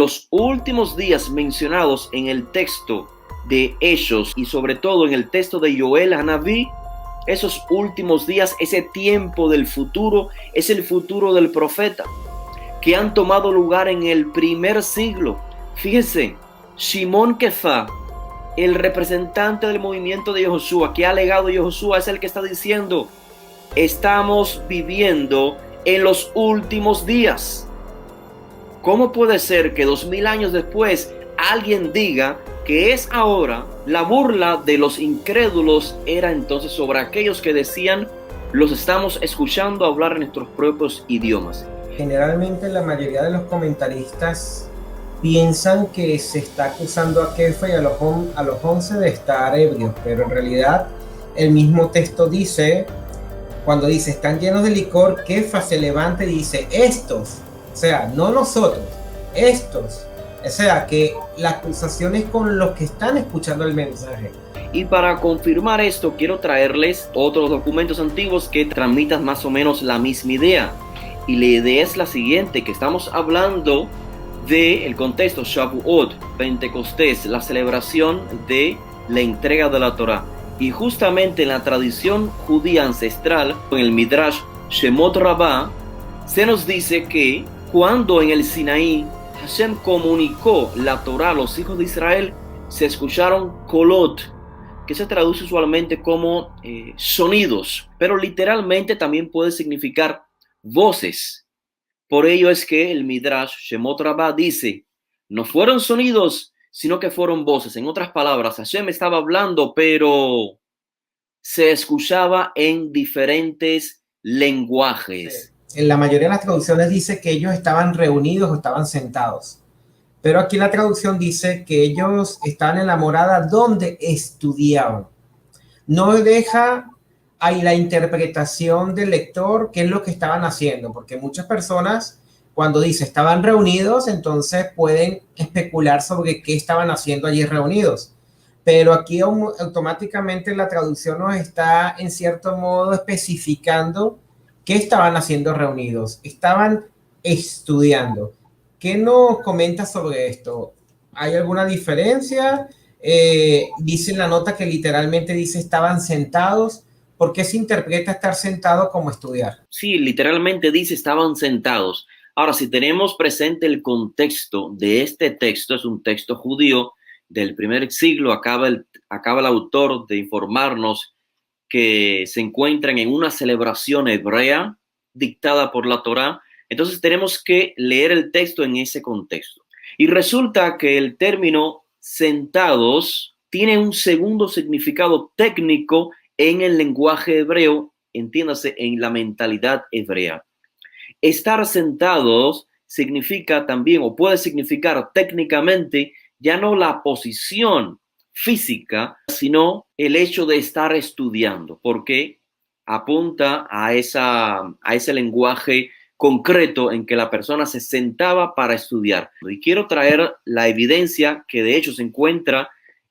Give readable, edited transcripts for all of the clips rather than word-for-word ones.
los últimos días mencionados en el texto de Hechos y sobre todo en el texto de Joel Hanaví, esos últimos días, ese tiempo del futuro, es el futuro del profeta, que han tomado lugar en el primer siglo. Fíjense, Shimon Kefa, el representante del movimiento de Yehoshua, que ha legado Yehoshua, es el que está diciendo: estamos viviendo en los últimos días. ¿Cómo puede ser que 2000 años después alguien diga que es ahora? La burla de los incrédulos era entonces sobre aquellos que decían: los estamos escuchando hablar en nuestros propios idiomas. Generalmente la mayoría de los comentaristas piensan que se está acusando a Kefa y a los 11 de estar ebrios, pero en realidad el mismo texto dice, cuando dice están llenos de licor, Kefa se levanta y dice estos, o sea, no nosotros, estos. O sea, que la acusación es con los que están escuchando el mensaje. Y para confirmar esto, quiero traerles otros documentos antiguos que transmitan más o menos la misma idea. Y la idea es la siguiente, que estamos hablando del contexto Shavuot, Pentecostés, la celebración de la entrega de la Torá. Y justamente en la tradición judía ancestral, en el Midrash Shemot Rabbah, se nos dice que cuando en el Sinaí Hashem comunicó la Torá a los hijos de Israel, se escucharon kolot, que se traduce usualmente como sonidos, pero literalmente también puede significar voces. Por ello es que el Midrash Shemot Rabbah dice: no fueron sonidos, sino que fueron voces. En otras palabras, Hashem estaba hablando, pero se escuchaba en diferentes lenguajes. Sí. En la mayoría de las traducciones dice que ellos estaban reunidos o estaban sentados. Pero aquí la traducción dice que ellos estaban en la morada donde estudiaban. No deja ahí la interpretación del lector qué es lo que estaban haciendo, porque muchas personas cuando dice estaban reunidos, entonces pueden especular sobre qué estaban haciendo allí reunidos. Pero aquí automáticamente la traducción nos está en cierto modo especificando qué estaban haciendo reunidos. Estaban estudiando. ¿Qué nos comenta sobre esto? ¿Hay alguna diferencia? Dice en la nota que literalmente dice estaban sentados. ¿Por qué se interpreta estar sentado como estudiar? Sí, literalmente dice estaban sentados. Ahora, si tenemos presente el contexto de este texto, es un texto judío del primer siglo, acaba el autor de informarnos que se encuentran en una celebración hebrea dictada por la Torá. Entonces tenemos que leer el texto en ese contexto. Y resulta que el término sentados tiene un segundo significado técnico en el lenguaje hebreo, entiéndase, en la mentalidad hebrea. Estar sentados significa también, o puede significar técnicamente, ya no la posición física, sino el hecho de estar estudiando, porque apunta a ese lenguaje concreto en que la persona se sentaba para estudiar. Y quiero traer la evidencia que de hecho se encuentra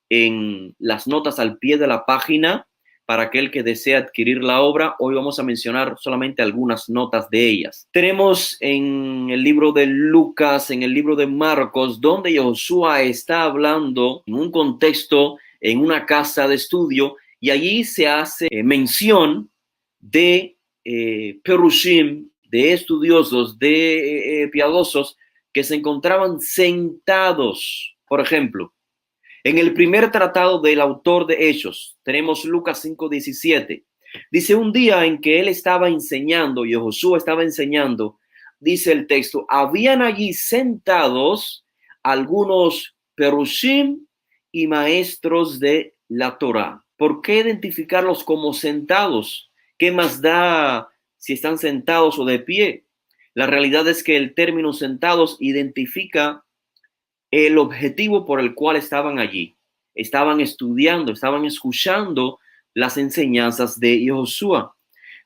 en las notas al pie de la página para aquel que desea adquirir la obra. Hoy vamos a mencionar solamente algunas notas de ellas. Tenemos en el libro de Lucas, en el libro de Marcos, donde Josué está hablando en un contexto, en una casa de estudio, y allí se hace mención de perushim, de estudiosos, de piadosos que se encontraban sentados. Por ejemplo, en el primer tratado del autor de Hechos, tenemos Lucas 5:17. Dice: un día en que él estaba enseñando, y Josué estaba enseñando, dice el texto, habían allí sentados algunos perushim y maestros de la Torá. ¿Por qué identificarlos como sentados? ¿Qué más da si están sentados o de pie? La realidad es que el término sentados identifica el objetivo por el cual estaban allí. Estaban estudiando, estaban escuchando las enseñanzas de Josué.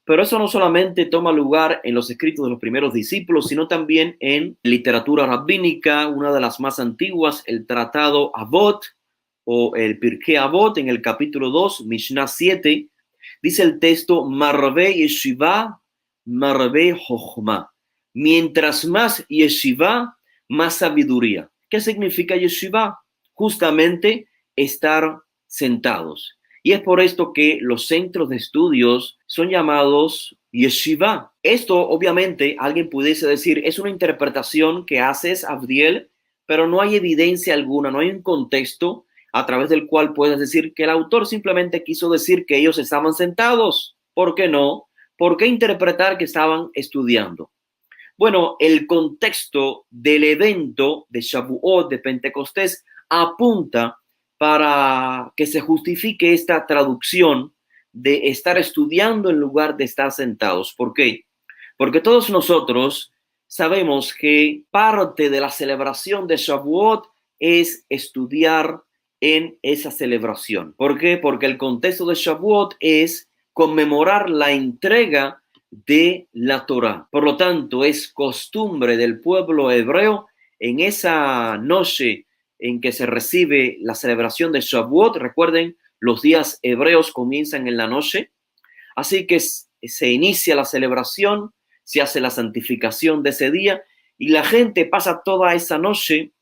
Pero eso no solamente toma lugar en los escritos de los primeros discípulos, sino también en literatura rabínica, una de las más antiguas, el Tratado Avot o el Pirkei Avot, en el capítulo 2, Mishnah 7, dice el texto: Marbe Yeshiva, Marbe Jochma. Mientras más Yeshiva, más sabiduría. ¿Qué significa yeshiva? Justamente estar sentados. Y es por esto que los centros de estudios son llamados yeshiva. Esto, obviamente, alguien pudiese decir, es una interpretación que haces, Abdiel, pero no hay evidencia alguna, no hay un contexto a través del cual puedes decir que el autor simplemente quiso decir que ellos estaban sentados. ¿Por qué no? ¿Por qué interpretar que estaban estudiando? Bueno, el contexto del evento de Shavuot, de Pentecostés, apunta para que se justifique esta traducción de estar estudiando en lugar de estar sentados. ¿Por qué? Porque todos nosotros sabemos que parte de la celebración de Shavuot es estudiar en esa celebración. ¿Por qué? Porque el contexto de Shavuot es conmemorar la entrega de la Torá. Por lo tanto, es costumbre del pueblo hebreo en esa noche en que se recibe la celebración de Shavuot. Recuerden, los días hebreos comienzan en la noche. Así que se inicia la celebración, se hace la santificación de ese día y la gente pasa toda esa noche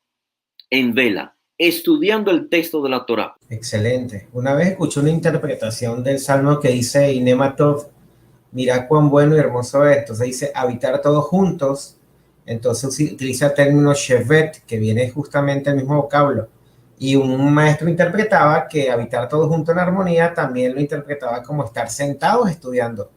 en vela, estudiando el texto de la Torá. Excelente. Una vez escuché una interpretación del Salmo que dice, Inematov, mira cuán bueno y hermoso es. Entonces dice, habitar todos juntos. Entonces utiliza el término shevet, que viene justamente del mismo vocablo. Y un maestro interpretaba que habitar todos juntos en armonía también lo interpretaba como estar sentados estudiando.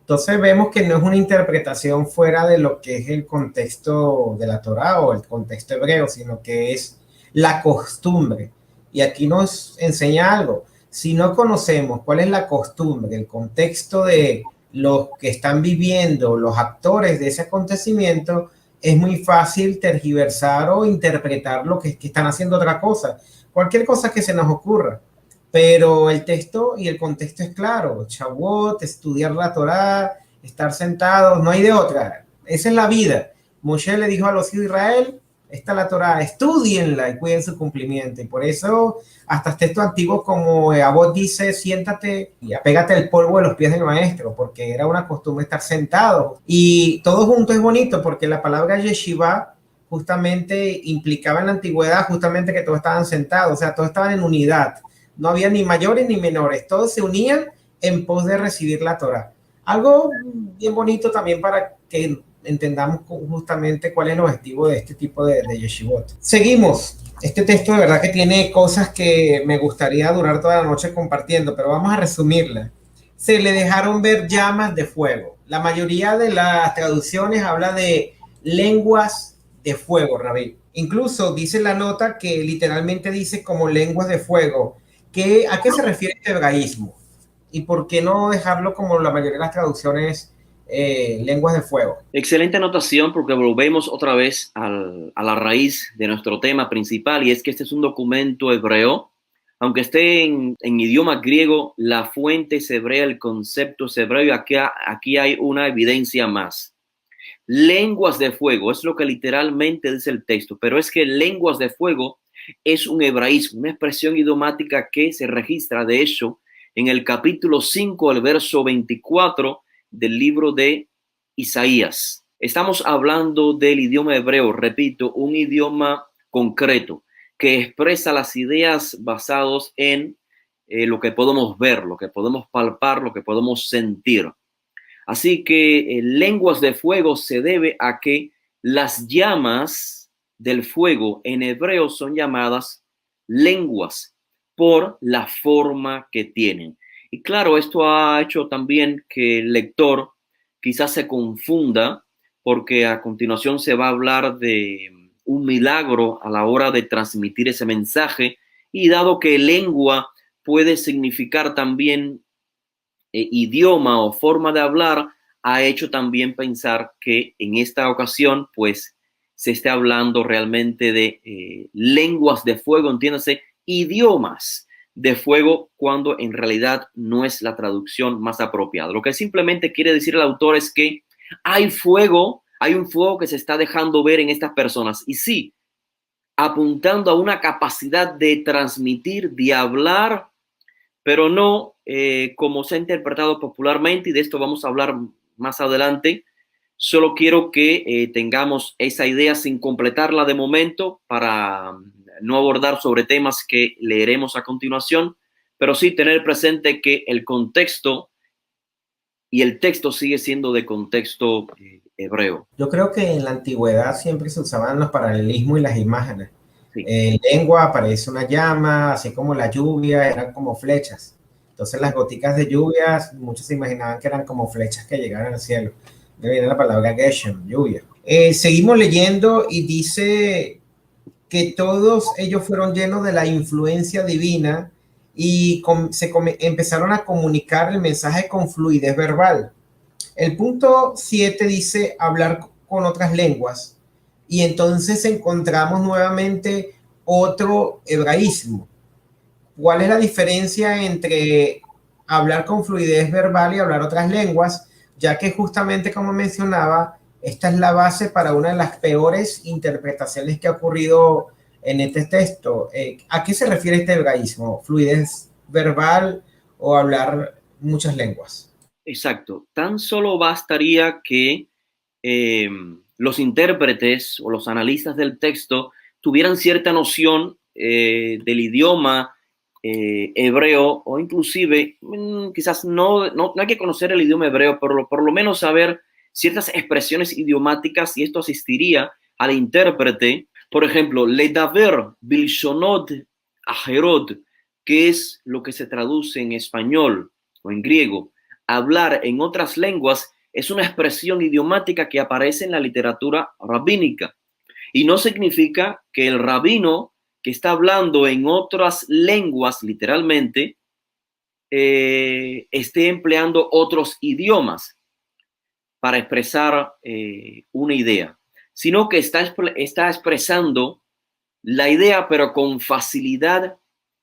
Entonces vemos que no es una interpretación fuera de lo que es el contexto de la Torá o el contexto hebreo, sino que es la costumbre. Y aquí nos enseña algo. Si no conocemos cuál es la costumbre, el contexto de los que están viviendo, los actores de ese acontecimiento, es muy fácil tergiversar o interpretar lo que están haciendo otra cosa. Cualquier cosa que se nos ocurra. Pero el texto y el contexto es claro. Shavuot, estudiar la Torá, estar sentados, no hay de otra. Esa es la vida. Moshe le dijo a los hijos de Israel, esta es la Torá, estudienla y cuiden su cumplimiento. Y por eso, hasta textos antiguos como Abot dice, siéntate y apégate al polvo de los pies del maestro, porque era una costumbre estar sentados. Y todo junto es bonito, porque la palabra yeshiva justamente implicaba en la antigüedad justamente que todos estaban sentados, o sea, todos estaban en unidad. No había ni mayores ni menores, todos se unían en pos de recibir la Torá. Algo bien bonito también para que entendamos justamente cuál es el objetivo de este tipo de yeshivot. Seguimos. Este texto de verdad que tiene cosas que me gustaría durar toda la noche compartiendo, pero vamos a resumirla. Se le dejaron ver llamas de fuego. La mayoría de las traducciones habla de lenguas de fuego, Rabí. Incluso dice la nota que literalmente dice como lenguas de fuego. ¿A qué se refiere este hebraísmo? ¿Y por qué no dejarlo como la mayoría de las traducciones, lenguas de fuego? Excelente anotación porque volvemos otra vez a la raíz de nuestro tema principal y es que este es un documento hebreo. Aunque esté en idioma griego, la fuente es hebrea, el concepto es hebreo y aquí hay una evidencia más. Lenguas de fuego, es lo que literalmente dice el texto, pero es que lenguas de fuego es un hebraísmo, una expresión idiomática que se registra, de hecho, en el capítulo 5, el verso 24 del libro de Isaías. Estamos hablando del idioma hebreo, repito, un idioma concreto que expresa las ideas basadas en lo que podemos ver, lo que podemos palpar, lo que podemos sentir. Así que lenguas de fuego se debe a que las llamas del fuego en hebreo son llamadas lenguas por la forma que tienen. Y claro, esto ha hecho también que el lector quizás se confunda porque a continuación se va a hablar de un milagro a la hora de transmitir ese mensaje y dado que lengua puede significar también idioma o forma de hablar, ha hecho también pensar que en esta ocasión pues se esté hablando realmente de lenguas de fuego, entiéndase, idiomas de fuego, cuando en realidad no es la traducción más apropiada. Lo que simplemente quiere decir el autor es que hay fuego, hay un fuego que se está dejando ver en estas personas. Y sí, apuntando a una capacidad de transmitir, de hablar, pero no como se ha interpretado popularmente, y de esto vamos a hablar más adelante, Solo quiero que tengamos esa idea sin completarla de momento para no abordar sobre temas que leeremos a continuación, pero sí tener presente que el contexto y el texto sigue siendo de contexto hebreo. Yo creo que en la antigüedad siempre se usaban los paralelismos y las imágenes. Sí. Lengua aparece una llama, así como la lluvia, eran como flechas. Entonces las goticas de lluvias, muchos se imaginaban que eran como flechas que llegaban al cielo. Me viene la palabra Geshem, lluvia. Seguimos leyendo y dice que todos ellos fueron llenos de la influencia divina y empezaron a comunicar el mensaje con fluidez verbal. El punto 7 dice hablar con otras lenguas y entonces encontramos nuevamente otro hebraísmo. ¿Cuál es la diferencia entre hablar con fluidez verbal y hablar otras lenguas? Ya que justamente como mencionaba, esta es la base para una de las peores interpretaciones que ha ocurrido en este texto. ¿A qué se refiere este hebraísmo? ¿Fluidez verbal o hablar muchas lenguas? Exacto. Tan solo bastaría que los intérpretes o los analistas del texto tuvieran cierta noción del idioma hebreo, o inclusive quizás no hay que conocer el idioma hebreo, pero por lo menos saber ciertas expresiones idiomáticas, y esto asistiría al intérprete. Por ejemplo, ledaber bilshonot aherot, que es lo que se traduce en español o en griego. Hablar en otras lenguas es una expresión idiomática que aparece en la literatura rabínica, y no significa que el rabino que está hablando en otras lenguas, literalmente, esté empleando otros idiomas para expresar una idea, sino que está expresando la idea, pero con facilidad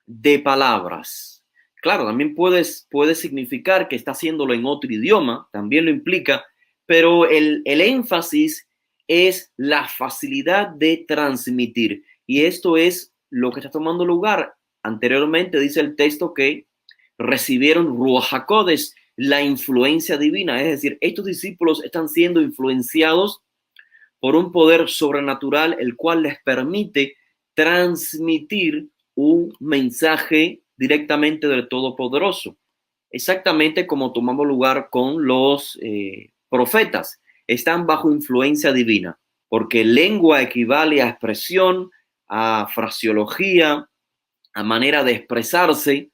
de palabras. Claro, también puede significar que está haciéndolo en otro idioma, también lo implica, pero el énfasis es la facilidad de transmitir. Y esto es lo que está tomando lugar. Anteriormente dice el texto que recibieron Ruach HaKodesh, la influencia divina. Es decir, estos discípulos están siendo influenciados por un poder sobrenatural, el cual les permite transmitir un mensaje directamente del Todopoderoso. Exactamente como tomamos lugar con los profetas. Están bajo influencia divina, porque lengua equivale a expresión, a fraseología, a manera de expresarse.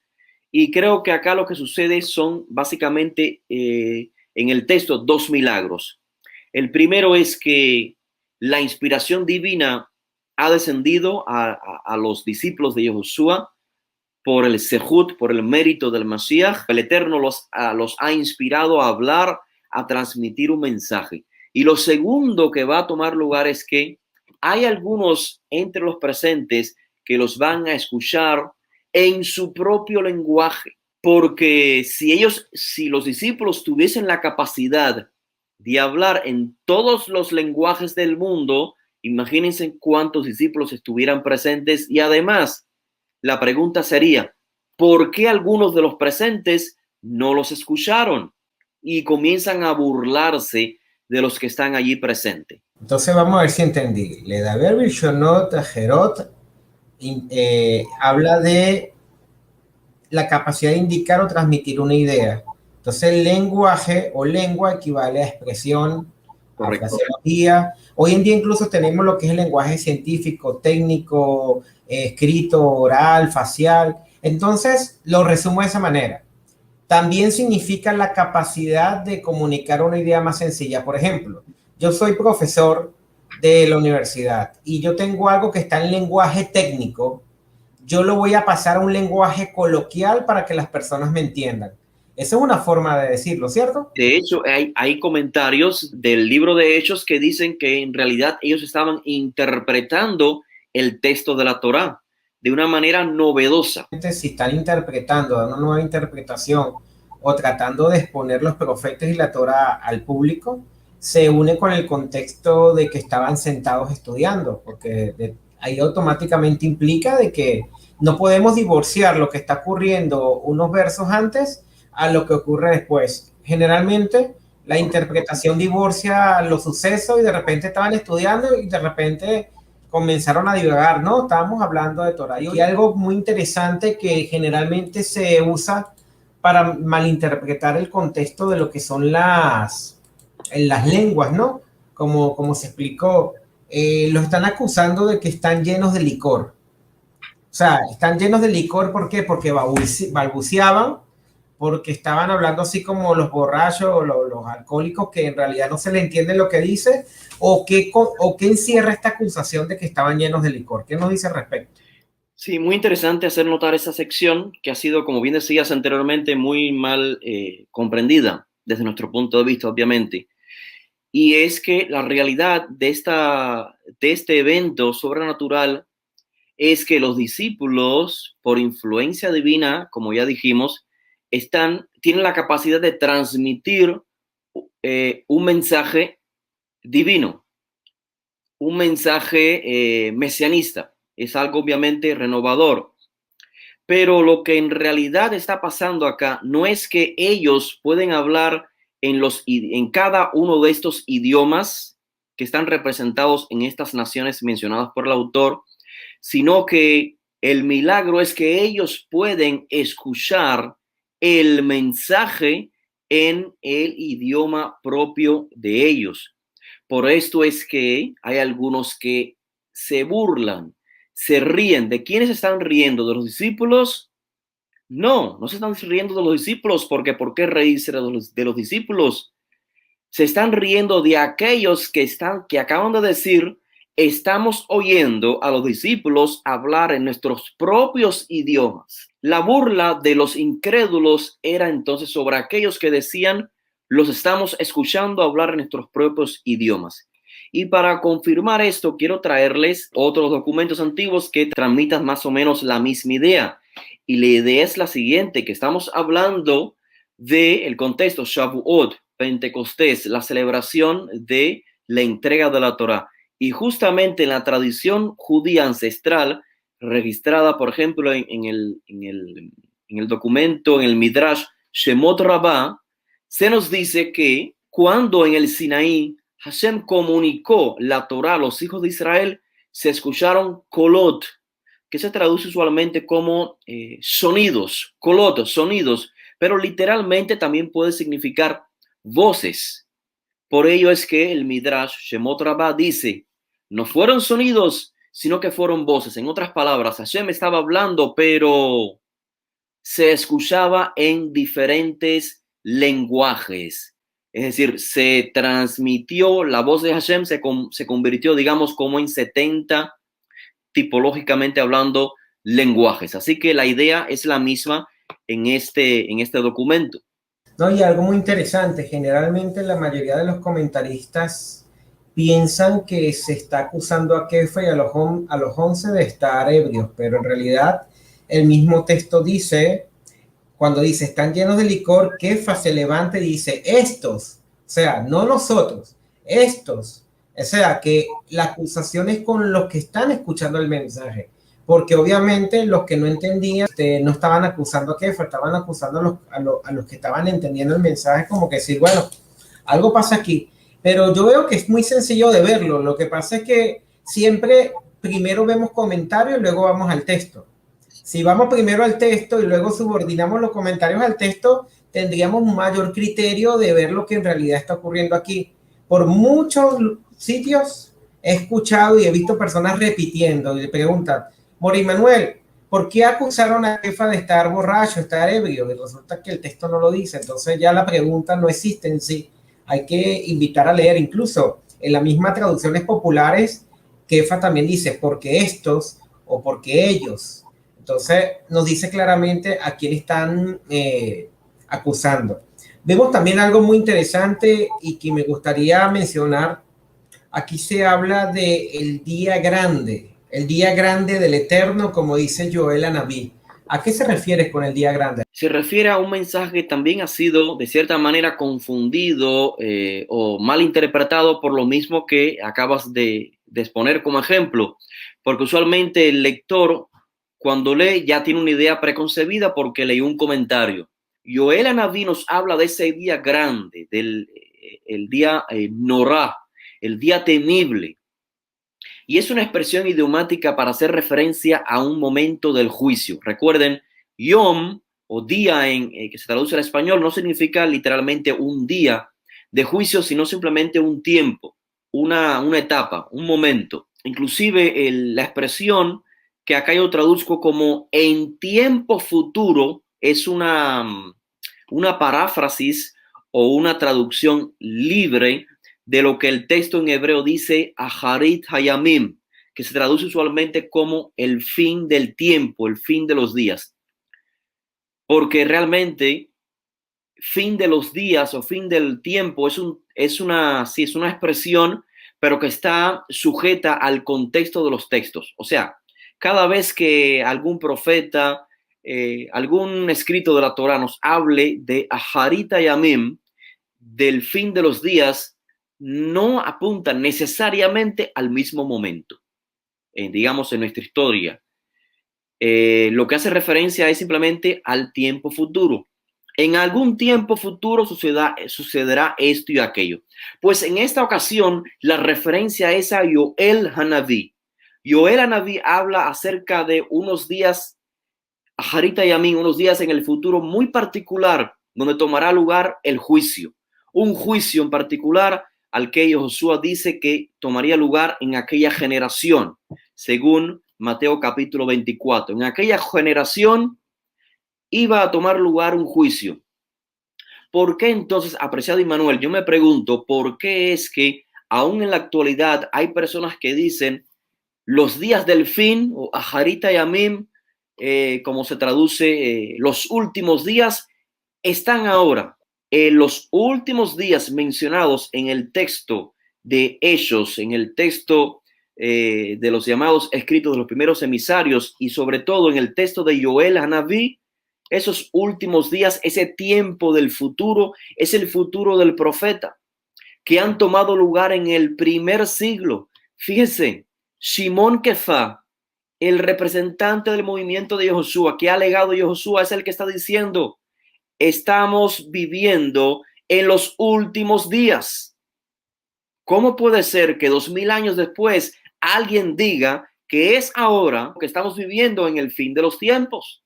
Y creo que acá lo que sucede son básicamente en el texto dos milagros. El primero es que la inspiración divina ha descendido a los discípulos de Yahushua por el Sehut, por el mérito del Mashiach. El Eterno los ha inspirado a hablar, a transmitir un mensaje. Y lo segundo que va a tomar lugar es que hay algunos entre los presentes que los van a escuchar en su propio lenguaje, porque si los discípulos tuviesen la capacidad de hablar en todos los lenguajes del mundo, imagínense cuántos discípulos estuvieran presentes. Y además, la pregunta sería, ¿por qué algunos de los presentes no los escucharon? Y comienzan a burlarse de los que están allí presentes. Entonces vamos a ver si entendí. Ledaber Bilshonot Aherot habla de la capacidad de indicar o transmitir una idea. Entonces el lenguaje o lengua equivale a expresión, a fraseología. Hoy en día incluso tenemos lo que es el lenguaje científico, técnico, escrito, oral, facial. Entonces lo resumo de esa manera. También significa la capacidad de comunicar una idea más sencilla. Por ejemplo, yo soy profesor de la universidad y yo tengo algo que está en lenguaje técnico. Yo lo voy a pasar a un lenguaje coloquial para que las personas me entiendan. Esa es una forma de decirlo, ¿cierto? De hecho, hay comentarios del libro de Hechos que dicen que en realidad ellos estaban interpretando el texto de la Torá de una manera novedosa. Si están interpretando, dando una nueva interpretación o tratando de exponer los profetas y la Torá al público, se une con el contexto de que estaban sentados estudiando, porque ahí automáticamente implica de que no podemos divorciar lo que está ocurriendo unos versos antes a lo que ocurre después. Generalmente la interpretación divorcia los sucesos y de repente estaban estudiando y de repente comenzaron a divagar, ¿no? Estábamos hablando de Torah. Y algo muy interesante que generalmente se usa para malinterpretar el contexto de lo que son las lenguas, ¿no? Como se explicó, lo están acusando de que están llenos de licor. O sea, están llenos de licor, ¿por qué? Porque balbuceaban, porque estaban hablando así como los borrachos o los alcohólicos, que en realidad no se le entiende lo que dice, o qué encierra esta acusación de que estaban llenos de licor. ¿Qué nos dice al respecto? Sí, muy interesante hacer notar esa sección que ha sido, como bien decías anteriormente, muy mal comprendida desde nuestro punto de vista, obviamente. Y es que la realidad de este evento sobrenatural es que los discípulos, por influencia divina, como ya dijimos, tienen la capacidad de transmitir un mensaje divino, un mensaje mesianista. Es algo obviamente renovador. Pero lo que en realidad está pasando acá no es que ellos pueden hablar en cada uno de estos idiomas que están representados en estas naciones mencionadas por el autor, sino que el milagro es que ellos pueden escuchar el mensaje en el idioma propio de ellos. Por esto es que hay algunos que se burlan, se ríen. ¿De quiénes se están riendo? ¿De los discípulos? No, no se están riendo de los discípulos, porque ¿por qué reírse de los discípulos? Se están riendo de aquellos que acaban de decir, estamos oyendo a los discípulos hablar en nuestros propios idiomas. La burla de los incrédulos era entonces sobre aquellos que decían, los estamos escuchando hablar en nuestros propios idiomas. Y para confirmar esto, quiero traerles otros documentos antiguos que transmitan más o menos la misma idea. Y la idea es la siguiente, que estamos hablando del contexto Shavuot, Pentecostés, la celebración de la entrega de la Torá. Y justamente en la tradición judía ancestral, registrada, por ejemplo, en el documento, en el Midrash Shemot Rabbah, se nos dice que cuando en el Sinaí Hashem comunicó la Torá a los hijos de Israel, se escucharon kolot, que se traduce usualmente como sonidos, kolot, sonidos, pero literalmente también puede significar voces. Por ello es que el Midrash Shemot Rabbah dice, no fueron sonidos, sino que fueron voces. En otras palabras, Hashem estaba hablando, pero se escuchaba en diferentes lenguajes. Es decir, se transmitió, la voz de Hashem se convirtió, digamos, como en 70, tipológicamente hablando, lenguajes. Así que la idea es la misma en este documento. No, y algo muy interesante, generalmente la mayoría de los comentaristas piensan que se está acusando a Kefa y a los 11 de estar ebrios, pero en realidad el mismo texto dice, cuando dice están llenos de licor, Kefa se levanta y dice estos, o sea, no nosotros, estos, o sea, que la acusación es con los que están escuchando el mensaje. Porque obviamente los que no entendían no estaban acusando a Kefa, estaban acusando a los que estaban entendiendo el mensaje, como que sí, bueno, algo pasa aquí. Pero yo veo que es muy sencillo de verlo. Lo que pasa es que siempre primero vemos comentarios y luego vamos al texto. Si vamos primero al texto y luego subordinamos los comentarios al texto, tendríamos un mayor criterio de ver lo que en realidad está ocurriendo aquí. Por muchos sitios he escuchado y he visto personas repitiendo y le preguntan, Mori Manuel, ¿por qué acusaron a Kefa de estar borracho, estar ebrio? Y resulta que el texto no lo dice. Entonces ya la pregunta no existe en sí. Hay que invitar a leer. Incluso en las mismas traducciones populares, Kefa también dice, porque estos o porque ellos. Entonces nos dice claramente a quién están acusando. Vemos también algo muy interesante y que me gustaría mencionar. Aquí se habla del día grande. El día grande del Eterno, como dice Joel Anabí. ¿A qué se refiere con el día grande? Se refiere a un mensaje que también ha sido de cierta manera confundido o mal interpretado por lo mismo que acabas de exponer como ejemplo, porque usualmente el lector cuando lee ya tiene una idea preconcebida porque leyó un comentario. Joel Anabí nos habla de ese día grande, del el día Norá, el día temible. Y es una expresión idiomática para hacer referencia a un momento del juicio. Recuerden, Yom o día que se traduce al español no significa literalmente un día de juicio, sino simplemente un tiempo, una etapa, un momento. Inclusive la expresión que acá yo traduzco como en tiempo futuro es una paráfrasis o una traducción libre de lo que el texto en hebreo dice Aharit Hayamim, que se traduce usualmente como el fin del tiempo, el fin de los días. Porque realmente fin de los días o fin del tiempo es una expresión, pero que está sujeta al contexto de los textos. O sea, cada vez que algún profeta, algún escrito de la Torá nos hable de Aharit Hayamim, del fin de los días, no apunta necesariamente al mismo momento, digamos, en nuestra historia. Lo que hace referencia es simplemente al tiempo futuro. En algún tiempo futuro sucederá esto y aquello. Pues en esta ocasión la referencia es a Yoel Hanaví. Yoel Hanaví habla acerca de unos días, Aharit Hayamim, unos días en el futuro muy particular, donde tomará lugar el juicio. Un juicio en particular al que Josué dice que tomaría lugar en aquella generación, según Mateo capítulo 24. En aquella generación iba a tomar lugar un juicio. ¿Por qué entonces, apreciado Immanuel, yo me pregunto, por qué es que aún en la actualidad hay personas que dicen los días del fin, o Aharit Hayamim, como se traduce, los últimos días, están ahora? Los últimos días mencionados en el texto de Hechos, en el texto de los llamados escritos de los primeros emisarios y sobre todo en el texto de Yoel Hanaví, esos últimos días, ese tiempo del futuro, es el futuro del profeta, que han tomado lugar en el primer siglo. Fíjense, Shimon Kefa, el representante del movimiento de Josué, que ha alegado Josué, es el que está diciendo: estamos viviendo en los últimos días. ¿Cómo puede ser que 2000 años después alguien diga que es ahora que estamos viviendo en el fin de los tiempos?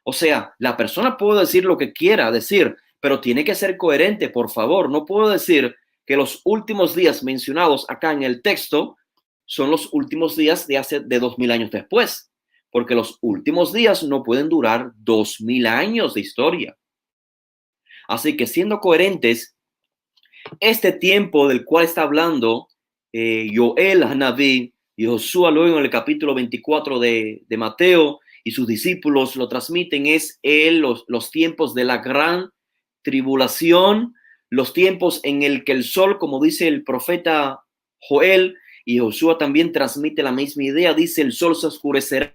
O sea, la persona puede decir lo que quiera decir, pero tiene que ser coherente, por favor. No puedo decir que los últimos días mencionados acá en el texto son los últimos días de 2000 años después, porque los últimos días no pueden durar 2000 años de historia. Así que, siendo coherentes, este tiempo del cual está hablando Yoel Hanaví y Josué luego en el capítulo 24 de Mateo y sus discípulos lo transmiten, es los tiempos de la gran tribulación, los tiempos en el que el sol, como dice el profeta Joel, y Josué también transmite la misma idea, dice: el sol se oscurecerá,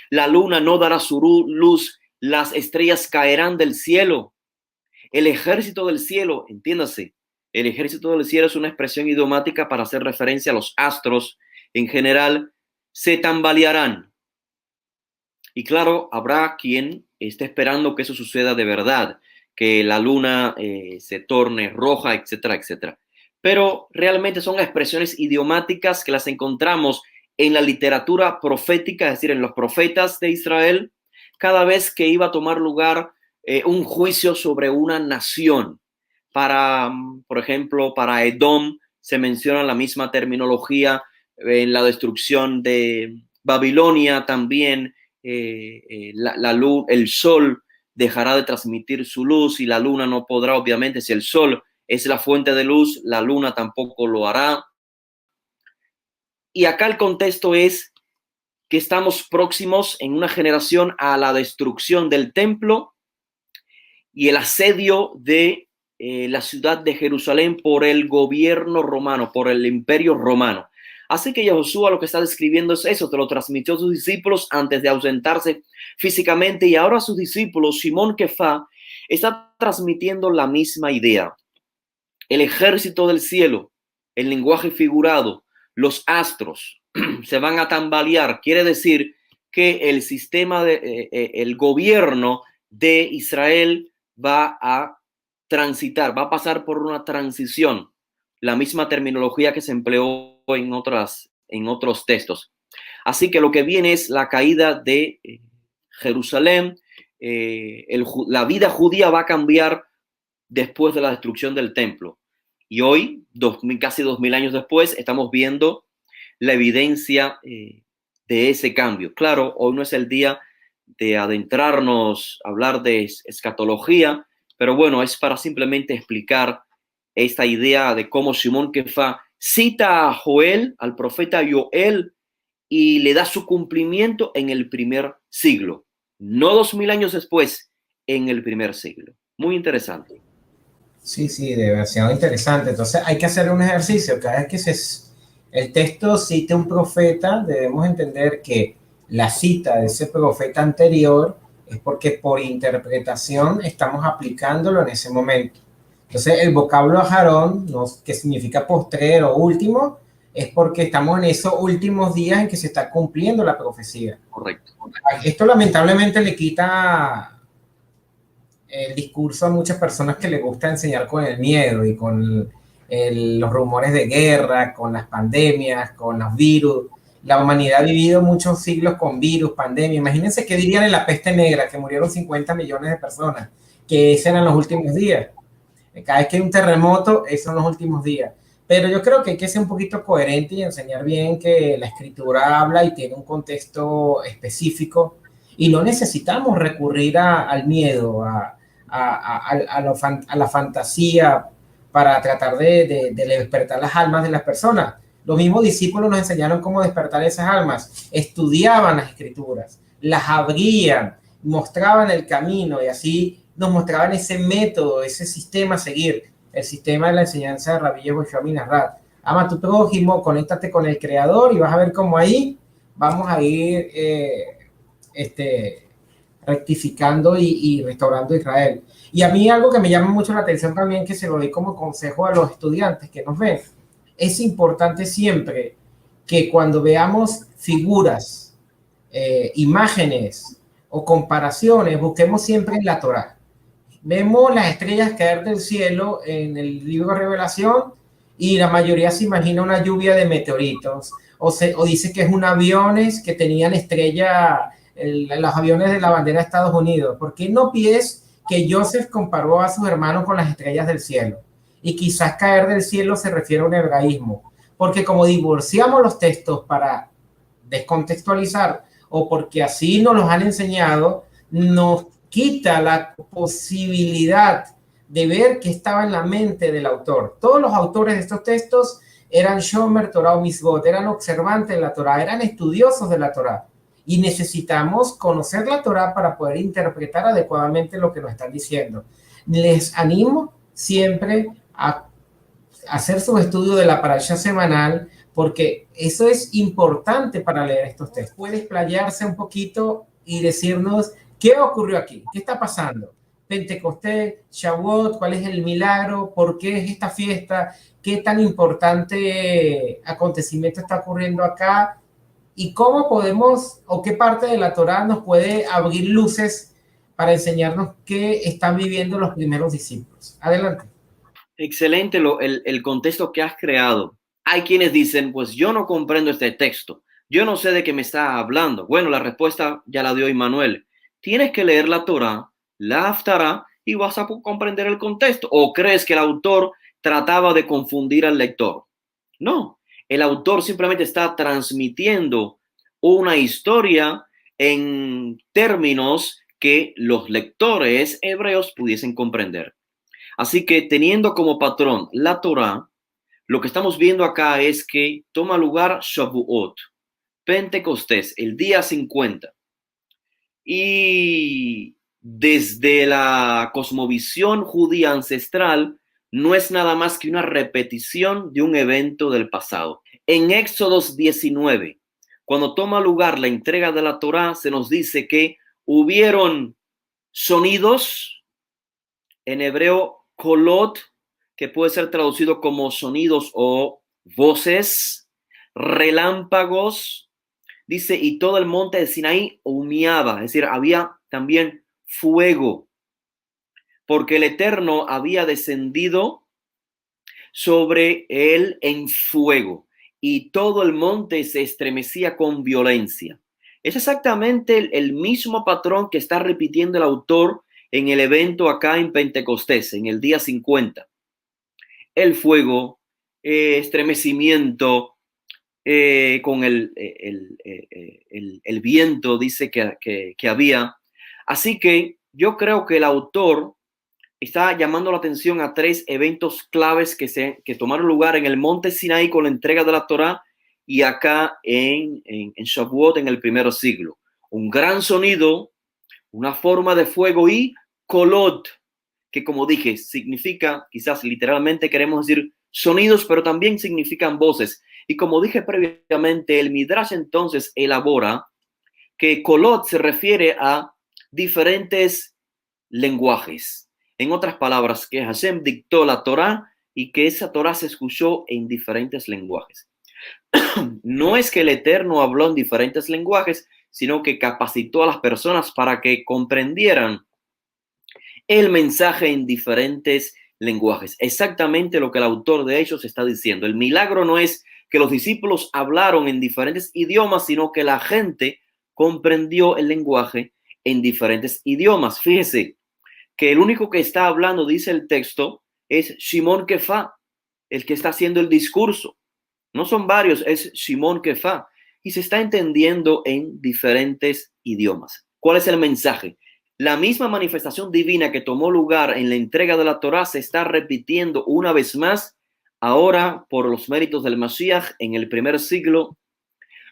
la luna no dará su luz, las estrellas caerán del cielo. El ejército del cielo, entiéndase, el ejército del cielo es una expresión idiomática para hacer referencia a los astros en general, se tambalearán. Y claro, habrá quien esté esperando que eso suceda de verdad, que la luna se torne roja, etcétera, etcétera. Pero realmente son expresiones idiomáticas que las encontramos en la literatura profética, es decir, en los profetas de Israel, cada vez que iba a tomar lugar un juicio sobre una nación. Por ejemplo, para Edom se menciona la misma terminología en la destrucción de Babilonia también. La luz, el sol dejará de transmitir su luz y la luna no podrá, obviamente, si el sol es la fuente de luz, la luna tampoco lo hará. Y acá el contexto es que estamos próximos en una generación a la destrucción del templo y el asedio de la ciudad de Jerusalén por el gobierno romano, por el imperio romano. Así que Josué lo que está describiendo es eso, te lo transmitió a sus discípulos antes de ausentarse físicamente, y ahora sus discípulos, Shimon Kefa, está transmitiendo la misma idea. El ejército del cielo, el lenguaje figurado, los astros se van a tambalear. Quiere decir que el sistema el gobierno de Israel va a transitar, va a pasar por una transición, la misma terminología que se empleó en otros textos. Así que lo que viene es la caída de Jerusalén. La vida judía va a cambiar después de la destrucción del templo. Y hoy, casi 2000 años después, estamos viendo la evidencia de ese cambio. Claro, hoy no es el día de adentrarnos a hablar de escatología, pero bueno, es para simplemente explicar esta idea de cómo Simón Kefá cita a Joel, al profeta Joel, y le da su cumplimiento en el primer siglo, no 2000 años después, en el primer siglo. Muy interesante. Sí, sí, demasiado interesante. Entonces hay que hacer un ejercicio. Cada vez que el texto cite un profeta, debemos entender que la cita de ese profeta anterior es porque por interpretación estamos aplicándolo en ese momento. Entonces el vocablo ajarón, que significa postrero, último, es porque estamos en esos últimos días en que se está cumpliendo la profecía. Correcto. Esto lamentablemente le quita el discurso a muchas personas que les gusta enseñar con el miedo y con los rumores de guerra, con las pandemias, con los virus. La humanidad ha vivido muchos siglos con virus, pandemia. Imagínense qué dirían en la peste negra, que murieron 50 millones de personas, que esos eran los últimos días. Cada vez que hay un terremoto, esos son los últimos días. Pero yo creo que hay que ser un poquito coherente y enseñar bien que la escritura habla y tiene un contexto específico y no necesitamos recurrir al miedo, a la fantasía para tratar de despertar las almas de las personas. Los mismos discípulos nos enseñaron cómo despertar esas almas. Estudiaban las escrituras, las abrían, mostraban el camino y así nos mostraban ese método, ese sistema a seguir, el sistema de la enseñanza de Rabbi Yehoshua ben Narrat. Ama a tu prójimo, conéctate con el Creador y vas a ver cómo ahí vamos a ir rectificando y restaurando Israel. Y a mí algo que me llama mucho la atención también, que se lo doy como consejo a los estudiantes que nos ven, es importante siempre que cuando veamos figuras, imágenes o comparaciones, busquemos siempre en la Torá. Vemos las estrellas caer del cielo en el libro de Revelación y la mayoría se imagina una lluvia de meteoritos o dice que es un aviones que tenían estrella, los aviones de la bandera de Estados Unidos. ¿Por qué no pides que Joseph comparó a sus hermanos con las estrellas del cielo? Y quizás caer del cielo se refiere a un hebraísmo, porque como divorciamos los textos para descontextualizar o porque así nos los han enseñado, nos quita la posibilidad de ver qué estaba en la mente del autor. Todos los autores de estos textos eran Shomer Torah o Mitzvot, eran observantes de la Torah, eran estudiosos de la Torah. Y necesitamos conocer la Torah para poder interpretar adecuadamente lo que nos están diciendo. Les animo siempre a hacer su estudio de la parasha semanal, porque eso es importante para leer estos textos. Puede explayarse un poquito y decirnos qué ocurrió aquí, qué está pasando. Pentecostés, Shavuot, cuál es el milagro, por qué es esta fiesta, qué tan importante acontecimiento está ocurriendo acá y cómo podemos o qué parte de la Torá nos puede abrir luces para enseñarnos qué están viviendo los primeros discípulos. Adelante. Excelente el contexto que has creado. Hay quienes dicen, pues yo no comprendo este texto, yo no sé de qué me está hablando. Bueno, la respuesta ya la dio Immanuel. Tienes que leer la Torá, la Haftará, y vas a comprender el contexto. ¿O crees que el autor trataba de confundir al lector? No, el autor simplemente está transmitiendo una historia en términos que los lectores hebreos pudiesen comprender. Así que teniendo como patrón la Torá, lo que estamos viendo acá es que toma lugar Shavuot, Pentecostés, el día 50. Y desde la cosmovisión judía ancestral, no es nada más que una repetición de un evento del pasado. En Éxodos 19, cuando toma lugar la entrega de la Torá, se nos dice que hubieron sonidos, en hebreo kolot, que puede ser traducido como sonidos o voces, relámpagos, dice, y todo el monte de Sinaí humeaba, es decir, había también fuego. porque el Eterno había descendido sobre él en fuego y todo el monte se estremecía con violencia. Es exactamente el mismo patrón que está repitiendo el autor en el evento acá en Pentecostés, en el día 50. El fuego, estremecimiento, con el viento, dice que había. Así que yo creo que el autor está llamando la atención a tres eventos claves que tomaron lugar en el monte Sinaí con la entrega de la Torá y acá en Shavuot en el primer siglo. Un gran sonido, una forma de fuego y kolot, que como dije, significa, quizás literalmente queremos decir sonidos, pero también significan voces. Y como dije previamente, el Midrash entonces elabora que kolot se refiere a diferentes lenguajes. En otras palabras, que Hashem dictó la Torá y que esa Torá se escuchó en diferentes lenguajes. No es que el Eterno habló en diferentes lenguajes, sino que capacitó a las personas para que comprendieran el mensaje en diferentes lenguajes. Exactamente lo que el autor de Hechos está diciendo. El milagro no es que los discípulos hablaron en diferentes idiomas, sino que la gente comprendió el lenguaje en diferentes idiomas. Fíjese que el único que está hablando, dice el texto, es Shimon Kefa, el que está haciendo el discurso. No son varios, es Shimon Kefa. Y se está entendiendo en diferentes idiomas. ¿Cuál es el mensaje? La misma manifestación divina que tomó lugar en la entrega de la Torá se está repitiendo una vez más, ahora por los méritos del Mashiach en el primer siglo,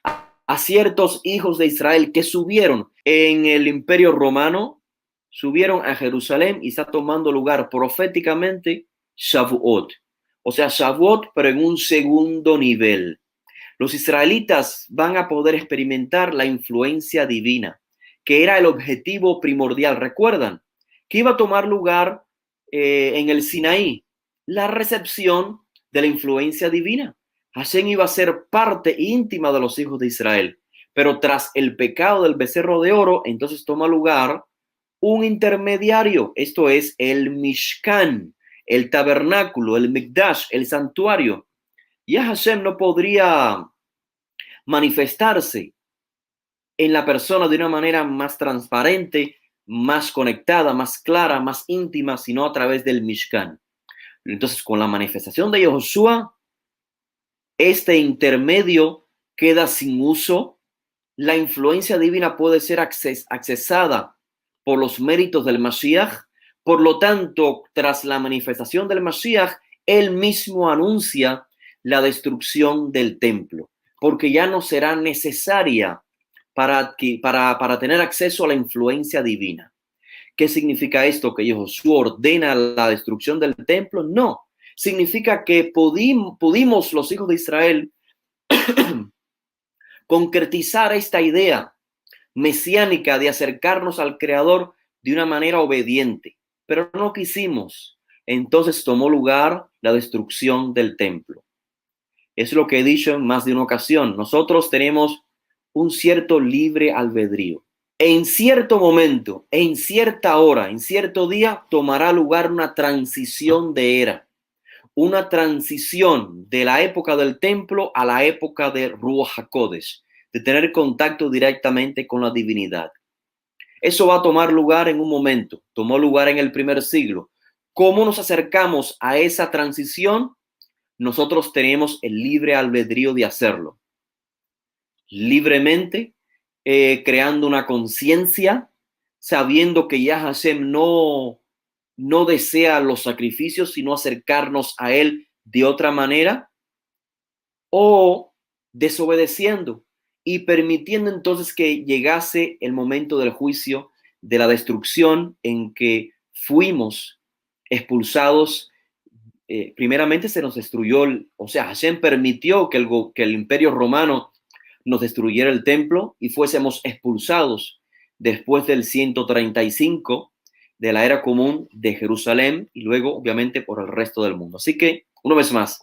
a ciertos hijos de Israel que subieron en el Imperio Romano, subieron a Jerusalén y está tomando lugar proféticamente Shavuot. O sea, Shavuot, pero en un segundo nivel. Los israelitas van a poder experimentar la influencia divina, que era el objetivo primordial. ¿Recuerdan? Que iba a tomar lugar en el Sinaí, la recepción de la influencia divina. Hashem iba a ser parte íntima de los hijos de Israel, pero tras el pecado del becerro de oro, entonces toma lugar un intermediario, esto es el Mishkan, el tabernáculo, el Mikdash, el santuario. Ya Hashem no podría manifestarse en la persona de una manera más transparente, más conectada, más clara, más íntima, sino a través del Mishkan. Entonces, con la manifestación de Yehoshua, este intermedio queda sin uso. La influencia divina puede ser accesada por los méritos del Mashiach. Por lo tanto, tras la manifestación del Mashiach, él mismo anuncia la destrucción del templo, porque ya no será necesaria para tener acceso a la influencia divina. ¿Qué significa esto? ¿Que Yehoshua ordena la destrucción del templo? No. Significa que pudimos los hijos de Israel concretizar esta idea mesiánica de acercarnos al Creador de una manera obediente, pero no quisimos. Entonces tomó lugar la destrucción del templo. Es lo que he dicho en más de una ocasión. Nosotros tenemos un cierto libre albedrío. En cierto momento, en cierta hora, en cierto día, tomará lugar una transición de era. Una transición de la época del templo a la época de Ruach HaKodesh, de tener contacto directamente con la divinidad. Eso va a tomar lugar en un momento. Tomó lugar en el primer siglo. ¿Cómo nos acercamos a esa transición? Nosotros tenemos el libre albedrío de hacerlo. Libremente, creando una conciencia, sabiendo que ya Hashem no desea los sacrificios, sino acercarnos a él de otra manera, o desobedeciendo y permitiendo entonces que llegase el momento del juicio, de la destrucción, en que fuimos expulsados. Primeramente se nos destruyó, o sea, Hashem permitió que el imperio romano nos destruyera el templo y fuésemos expulsados después del 135 de la era común de Jerusalén y luego obviamente por el resto del mundo. Así que, una vez más,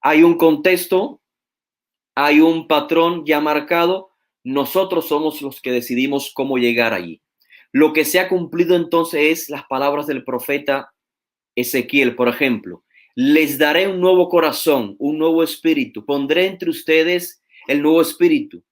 hay un contexto, hay un patrón ya marcado, nosotros somos los que decidimos cómo llegar allí. Lo que se ha cumplido entonces es las palabras del profeta Ezequiel, por ejemplo. Les daré un nuevo corazón, un nuevo espíritu. Pondré entre ustedes el nuevo espíritu.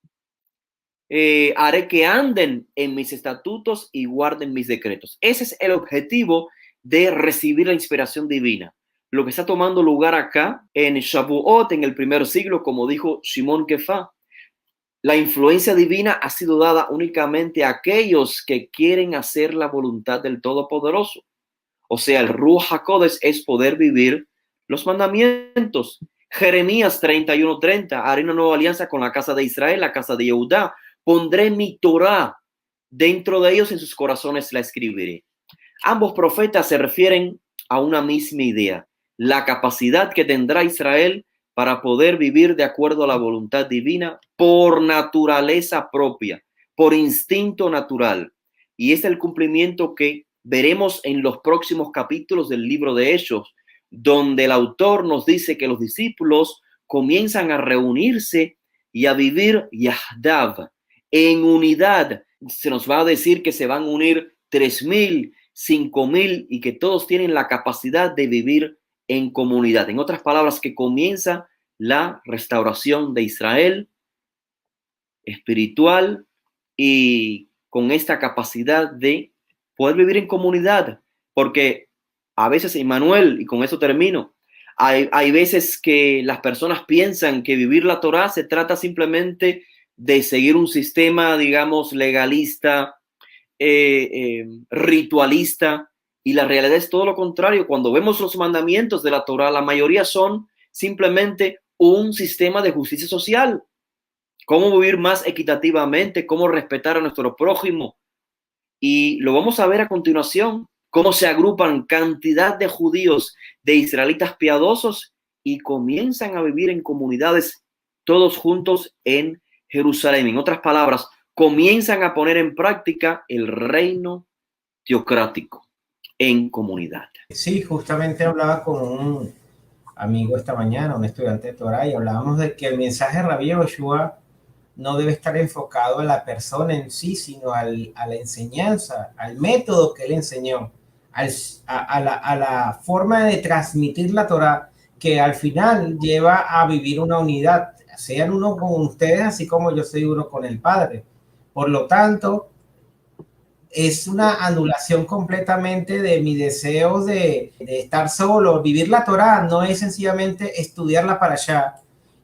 Haré que anden en mis estatutos y guarden mis decretos. Ese es el objetivo de recibir la inspiración divina. Lo que está tomando lugar acá en Shavuot, en el primer siglo, como dijo Shimon Kefa, la influencia divina ha sido dada únicamente a aquellos que quieren hacer la voluntad del Todopoderoso. O sea, el Ruach HaKodesh es poder vivir los mandamientos. Jeremías 31:30, haré una nueva alianza con la casa de Israel, la casa de Yehudá. Pondré mi Torah dentro de ellos, en sus corazones la escribiré. Ambos profetas se refieren a una misma idea, la capacidad que tendrá Israel para poder vivir de acuerdo a la voluntad divina por naturaleza propia, por instinto natural. Y es el cumplimiento que veremos en los próximos capítulos del libro de Hechos, donde el autor nos dice que los discípulos comienzan a reunirse y a vivir yahdav, en unidad. Se nos va a decir que se van a unir 3,000, 5,000 y que todos tienen la capacidad de vivir en comunidad. En otras palabras, que comienza la restauración de Israel espiritual y con esta capacidad de poder vivir en comunidad. Porque a veces, Emmanuel, y con eso termino, hay veces que las personas piensan que vivir la Torá se trata simplemente de seguir un sistema, digamos, legalista, ritualista, y la realidad es todo lo contrario. Cuando vemos los mandamientos de la Torá, la mayoría son simplemente un sistema de justicia social. Cómo vivir más equitativamente, cómo respetar a nuestro prójimo. Y lo vamos a ver a continuación, cómo se agrupan cantidad de judíos, de israelitas piadosos, y comienzan a vivir en comunidades todos juntos en Jerusalén. En otras palabras, comienzan a poner en práctica el reino teocrático en comunidad. Sí, justamente hablaba con un amigo esta mañana, un estudiante de Torah, y hablábamos de que el mensaje de Rabbi Yoshua no debe estar enfocado a la persona en sí, sino a la enseñanza, al método que él enseñó, a la forma de transmitir la Torah, que al final lleva a vivir una unidad. Sean uno con ustedes, así como yo soy uno con el Padre. Por lo tanto, es una anulación completamente de mi deseo de estar solo. Vivir la Torah no es sencillamente estudiarla para allá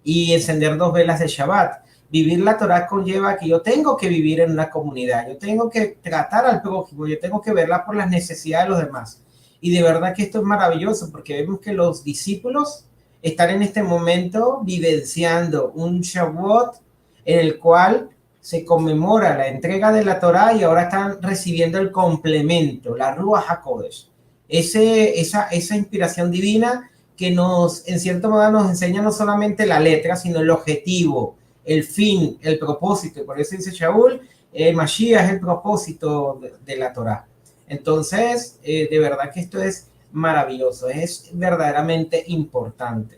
y encender 2 velas de Shabbat. Vivir la Torah conlleva que yo tengo que vivir en una comunidad, yo tengo que tratar al prójimo, yo tengo que verla por las necesidades de los demás. Y de verdad que esto es maravilloso, porque vemos que los discípulos están en este momento vivenciando un Shavuot en el cual se conmemora la entrega de la Torá, y ahora están recibiendo el complemento, la Ruach HaKodesh. Esa inspiración divina que nos, en cierto modo, nos enseña no solamente la letra, sino el objetivo, el fin, el propósito. Por eso dice Shaul, Mashiach es el propósito de la Torá. Entonces, de verdad que esto es maravilloso, es verdaderamente importante.